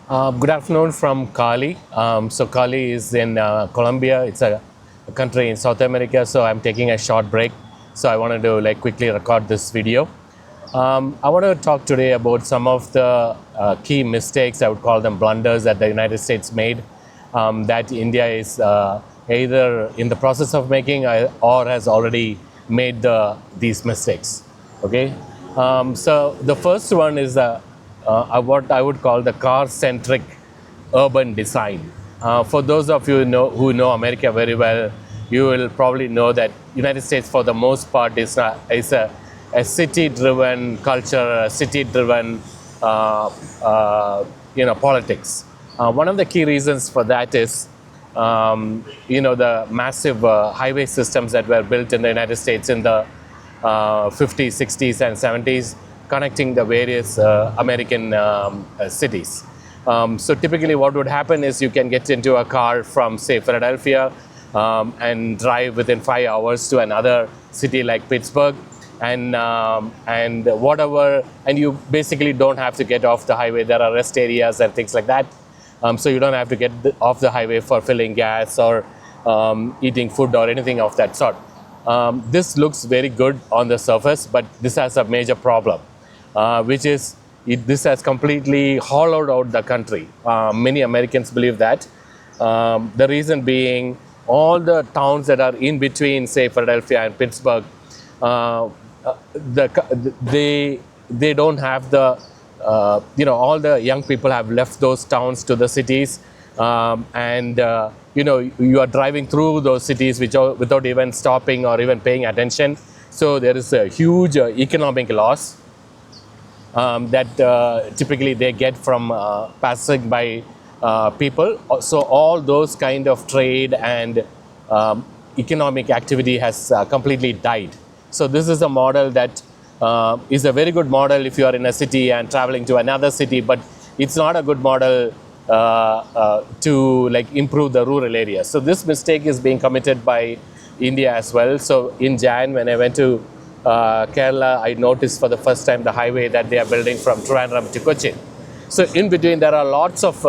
Good afternoon from Cali. So Cali is in Colombia. It's a country in South America. So I'm taking a short break. So I wanted to quickly record this video. I want to talk today about some of the key mistakes, I would call them blunders, that the United States made, that India is either in the process of making or has already made these mistakes. Okay. So the first one is what I would call the car-centric urban design. For those of you who know America very well, you will probably know that United States, for the most part, is a city-driven culture, a city-driven politics. One of the key reasons for that is the massive highway systems that were built in the United States in the 50s, 60s, and 70s, connecting the various American cities. So typically what would happen is you can get into a car from, say, Philadelphia and drive within 5 hours to another city like Pittsburgh, and you basically don't have to get off the highway. There are rest areas and things like that. So you don't have to get off the highway for filling gas or eating food or anything of that sort. This looks very good on the surface, but this has a major problem, which is this has completely hollowed out the country. Many Americans believe that. The reason being, all the towns that are in between, say, Philadelphia and Pittsburgh, they don't have the all the young people have left those towns to the cities, you are driving through those cities without even stopping or even paying attention. So there is a huge economic loss that typically they get from passing by people. So all those kind of trade and economic activity has completely died. So this is a model that is a very good model if you are in a city and traveling to another city, but it's not a good model to improve the rural areas. So this mistake is being committed by India as well. So in Jan, when I went to Kerala, I noticed for the first time the highway that they are building from Trivandrum to Cochin. So in between there are lots of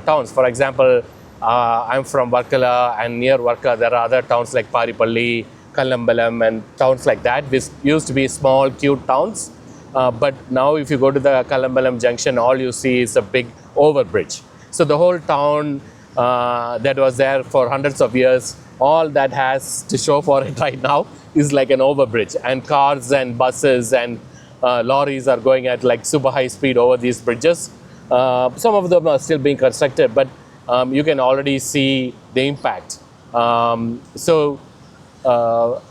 towns. For example, I'm from Varkala, and near Varkala there are other towns like Paripalli, Kalambalam, and towns like that, which used to be small, cute towns. But now if you go to the Kalambalam junction, all you see is a big overbridge. So the whole town that was there for hundreds of years, all that has to show for it right now is like an overbridge, and cars and buses and lorries are going at super high speed over these bridges. Some of them are still being constructed, but you can already see the impact. One of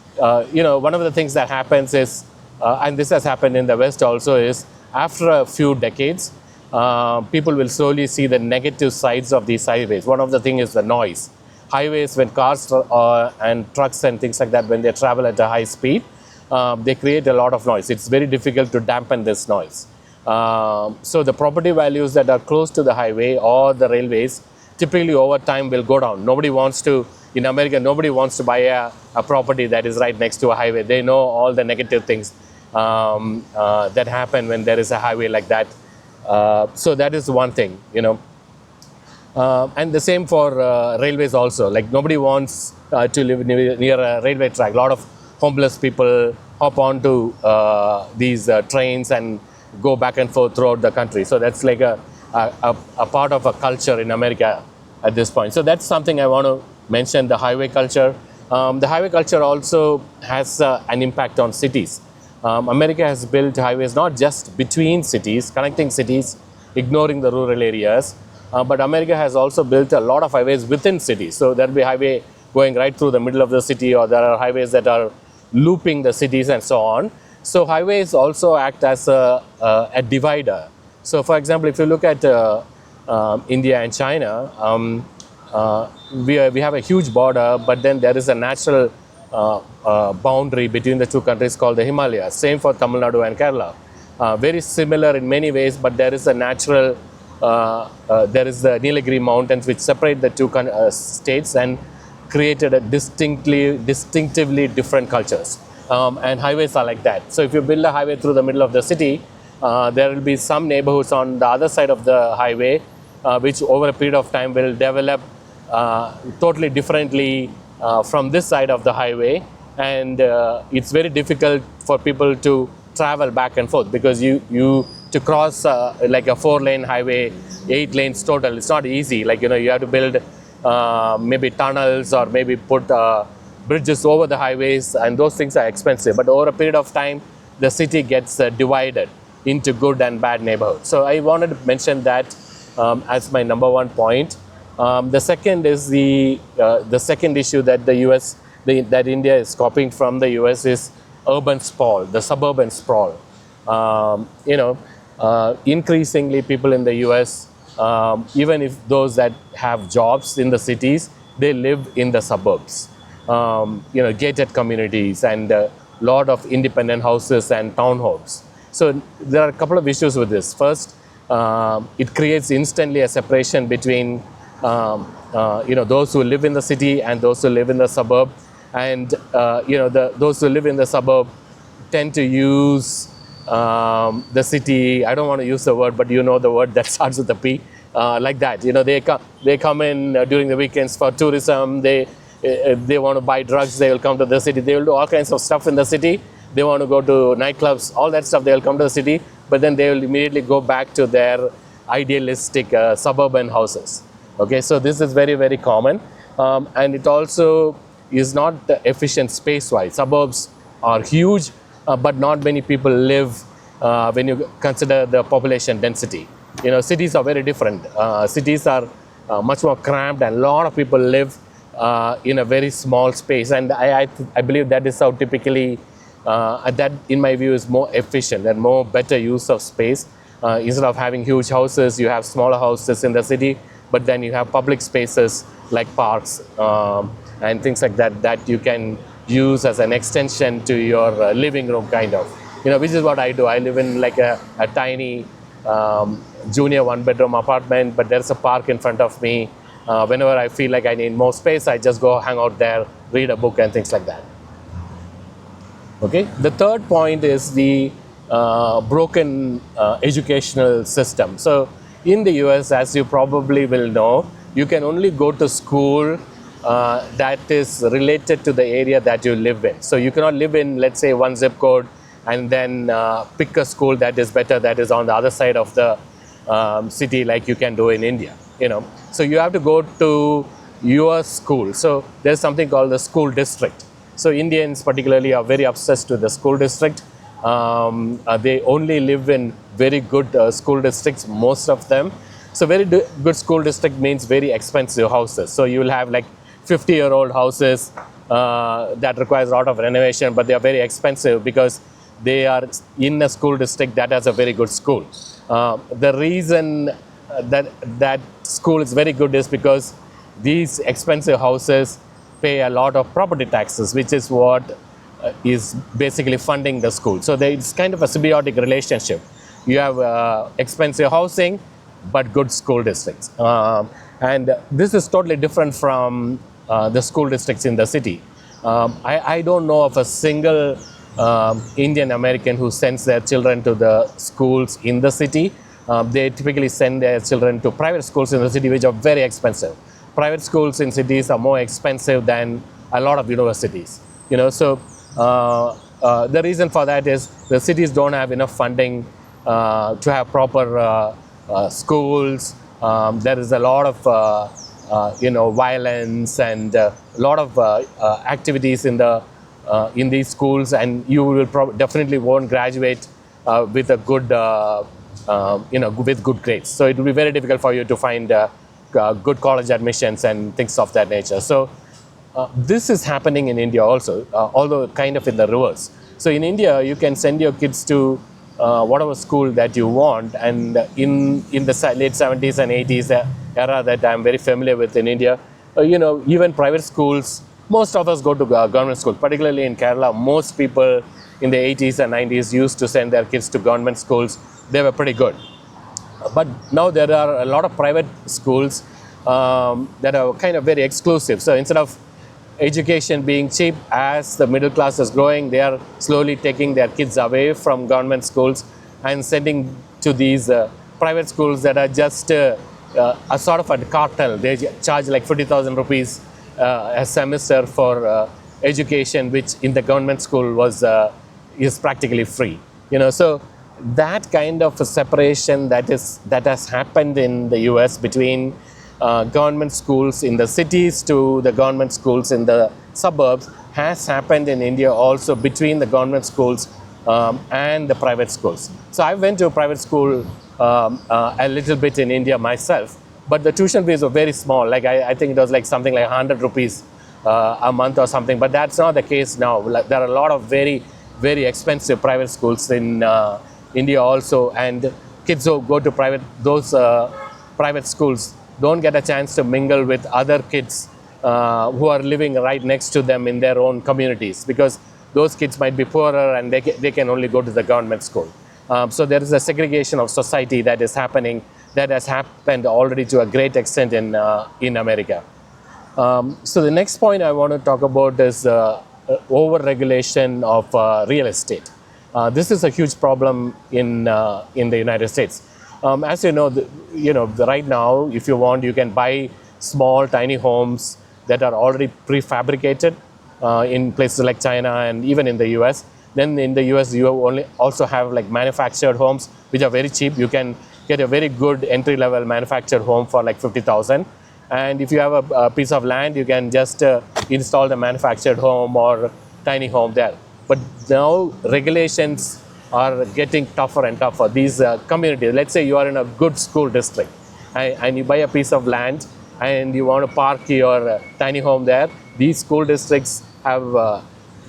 the things that happens is, and this has happened in the West also, is after a few decades, people will slowly see the negative sides of these highways. One of the things is the noise. Highways, when cars and trucks and things like that, when they travel at a high speed, they create a lot of noise. It's very difficult to dampen this noise. So the property values that are close to the highway or the railways typically over time will go down. In America, nobody wants to buy a property that is right next to a highway. They know all the negative things that happen when there is a highway like that. So that is one thing, and the same for railways also. Nobody wants to live near a railway track. A lot of homeless people hop onto these trains and go back and forth throughout the country. So that's like a part of a culture in America at this point. So that's something I want to mention, the highway culture. The highway culture also has an impact on cities. America has built highways not just between cities, connecting cities, ignoring the rural areas, but America has also built a lot of highways within cities. So there will be a highway going right through the middle of the city, or there are highways that are looping the cities and so on. So highways also act as a divider. So for example, if you look at India and China, we have a huge border, but then there is a natural boundary between the two countries called the Himalayas. Same for Tamil Nadu and Kerala. Very similar in many ways, but there is a natural, there is the Nilgiri mountains which separate the two states and created a distinctively different cultures. And highways are like that. So if you build a highway through the middle of the city, there will be some neighborhoods on the other side of the highway which over a period of time will develop totally differently from this side of the highway, and it's very difficult for people to travel back and forth, because you to cross like a 4-lane highway, 8 lanes total, it's not easy. Like, you have to build maybe tunnels, or maybe put bridges over the highways, and those things are expensive. But over a period of time, the city gets divided into good and bad neighborhoods. So I wanted to mention that as my number one point. The second is the second issue that the US, that India is copying from the US, is urban sprawl, the suburban sprawl. Increasingly people in the US, even if those that have jobs in the cities, they live in the suburbs. Gated communities, and a lot of independent houses and townhomes. So there are a couple of issues with this. First, it creates instantly a separation between those who live in the city and those who live in the suburb. And those who live in the suburb tend to use the city. I don't want to use the word, but the word that starts with a P, like that. They come in during the weekends for tourism. They want to buy drugs, they will come to the city. They will do all kinds of stuff in the city. They want to go to nightclubs, all that stuff, they will come to the city, but then they will immediately go back to their idealistic suburban houses. Okay, so this is very, very common. And it also is not efficient space-wise. Suburbs are huge, but not many people live when you consider the population density. Cities are very different. Cities are much more cramped, and a lot of people live in a very small space, and I believe that is how typically that, in my view, is more efficient and more better use of space. Instead of having huge houses, you have smaller houses in the city, but then you have public spaces like parks and things like that you can use as an extension to your living room, kind of. Which is what I do. I live in like a tiny junior 1-bedroom apartment, but there's a park in front of me. Whenever I feel like I need more space, I just go hang out there, read a book and things like that. Okay. The third point is the broken educational system. So in the US, as you probably will know, you can only go to school that is related to the area that you live in. So you cannot live in, let's say, one zip code and then pick a school that is better, that is on the other side of the city, like you can do in India. So you have to go to your school. So there's something called the school district. So Indians particularly are very obsessed with the school district. They only live in very good school districts, most of them. So very good school district means very expensive houses. So you will have like 50-year-old houses that requires a lot of renovation, but they are very expensive because they are in a school district that has a very good school. The reason that school is very good is because these expensive houses pay a lot of property taxes, which is what is basically funding the school. So it's kind of a symbiotic relationship. You have expensive housing, but good school districts. And this is totally different from the school districts in the city. I don't know of a single Indian American who sends their children to the schools in the city. They typically send their children to private schools in the city, which are very expensive. Private schools in cities are more expensive than a lot of universities. So the reason for that is the cities don't have enough funding to have proper schools. There is a lot of violence and a lot of activities in these schools, and you will definitely won't graduate with a good with good grades. So it will be very difficult for you to find good college admissions and things of that nature. So this is happening in India also, although kind of in the reverse. So in India, you can send your kids to whatever school that you want, and in the late 70s and 80s era that I'm very familiar with in India, even private schools, most of us go to government schools, particularly in Kerala. Most people in the 80s and 90s used to send their kids to government schools. They were pretty good. But now there are a lot of private schools that are kind of very exclusive. So instead of education being cheap, as the middle class is growing, they are slowly taking their kids away from government schools and sending to these private schools that are just a sort of a cartel. They charge like 50,000 rupees a semester for education, which in the government school was is practically free. So that kind of a separation that has happened in the U.S. between government schools in the cities to the government schools in the suburbs has happened in India also between the government schools and the private schools. So I went to a private school a little bit in India myself, but the tuition fees were very small. Like I think it was like something like 100 rupees a month or something, but that's not the case now. Like, there are a lot of very, very expensive private schools in India also, and kids who go to those private schools don't get a chance to mingle with other kids who are living right next to them in their own communities, because those kids might be poorer and they can only go to the government school. So there is a segregation of society that is happening, that has happened already to a great extent in America. So the next point I want to talk about is over-regulation of real estate. This is a huge problem in the United States. As you know, right now, if you want, you can buy small, tiny homes that are already prefabricated in places like China and even in the US. Then in the US, you also have like manufactured homes, which are very cheap. You can get a very good entry-level manufactured home for like 50,000. And if you have a piece of land, you can just install the manufactured home or tiny home there. But now regulations are getting tougher and tougher. These communities, let's say you are in a good school district and you buy a piece of land and you want to park your tiny home there, these school districts have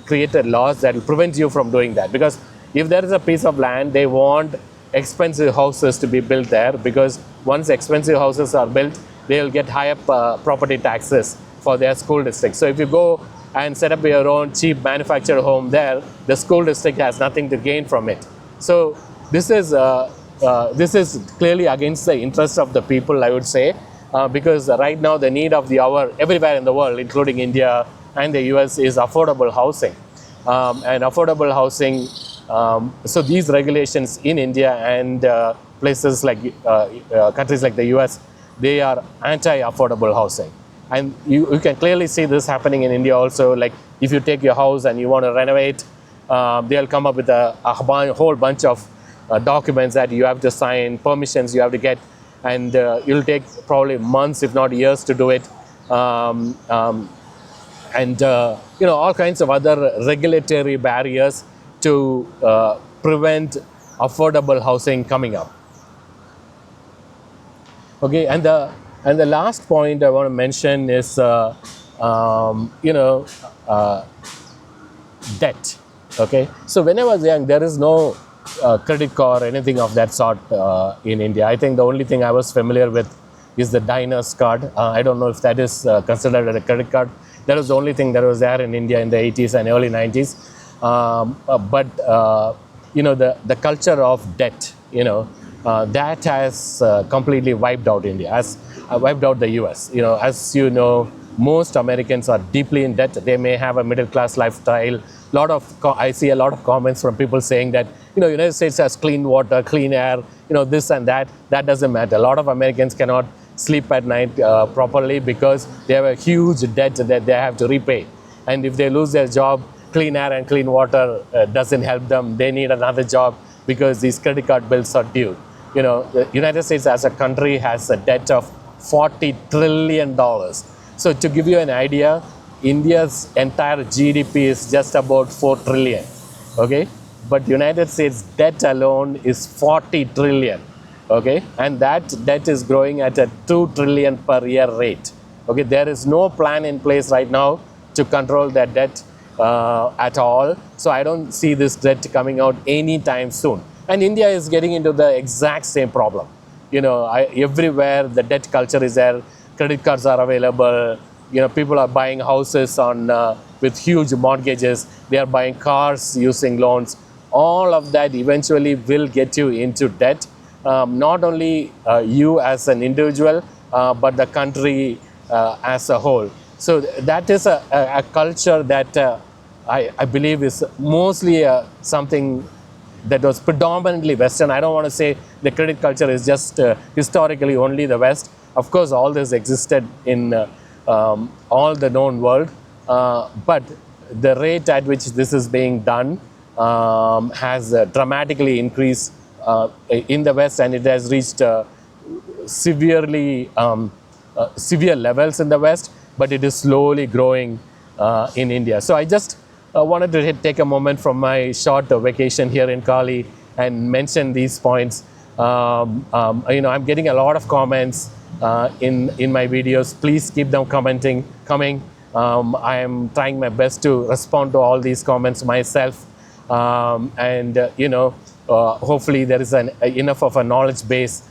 created laws that will prevent you from doing that. Because if there is a piece of land, they want expensive houses to be built there, because once expensive houses are built, they will get higher property taxes for their school district. So if you go and set up your own cheap manufactured home there, the school district has nothing to gain from it. So this is clearly against the interests of the people, I would say, because right now the need of the hour everywhere in the world, including India and the US, is affordable housing. And affordable housing, so these regulations in India and places like countries like the US, they are anti-affordable housing. And you can clearly see this happening in India also. Like if you take your house and you want to renovate, they'll come up with a whole bunch of documents that you have to sign, permissions you have to get, and it'll take probably months, if not years, to do it. And all kinds of other regulatory barriers to prevent affordable housing coming up. Okay, and the last point I want to mention is debt. Okay, so when I was young, there is no credit card or anything of that sort in India. I think the only thing I was familiar with is the diner's card. I don't know if that is considered a credit card. That was the only thing that was there in India in the 80s and early 90s. But the culture of debt, that has completely wiped out India, has wiped out the US. As you know, most Americans are deeply in debt. They may have a middle class lifestyle. I see a lot of comments from people saying that United States has clean water, clean air, this and that. That doesn't matter. A lot of Americans cannot sleep at night properly because they have a huge debt that they have to repay. And if they lose their job, clean air and clean water doesn't help them. They need another job because these credit card bills are due. The United States as a country has a debt of $40 trillion. So to give you an idea, India's entire GDP is just about 4 trillion. Okay, but United States debt alone is 40 trillion. Okay, and that debt is growing at a 2 trillion per year rate. Okay, there is no plan in place right now to control that debt at all. So I don't see this debt coming out anytime soon. And India is getting into the exact same problem. Everywhere the debt culture is there. Credit cards are available. People are buying houses with huge mortgages. They are buying cars using loans. All of that eventually will get you into debt. Not only you as an individual, but the country as a whole. So that is a culture that I believe is mostly something that was predominantly Western. I don't want to say the credit culture is just historically only the West. Of course, all this existed in all the known world, but the rate at which this is being done has dramatically increased in the West, and it has reached severely severe levels in the West, but it is slowly growing in India. So I just wanted to take a moment from my short vacation here in Cali and mention these points. I'm getting a lot of comments in my videos. Please keep them coming. I am trying my best to respond to all these comments myself, hopefully there is enough of a knowledge base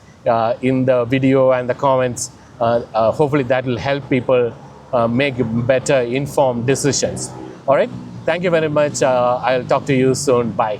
in the video and the comments. Hopefully that will help people make better informed decisions. All right, thank you very much. I'll talk to you soon. Bye.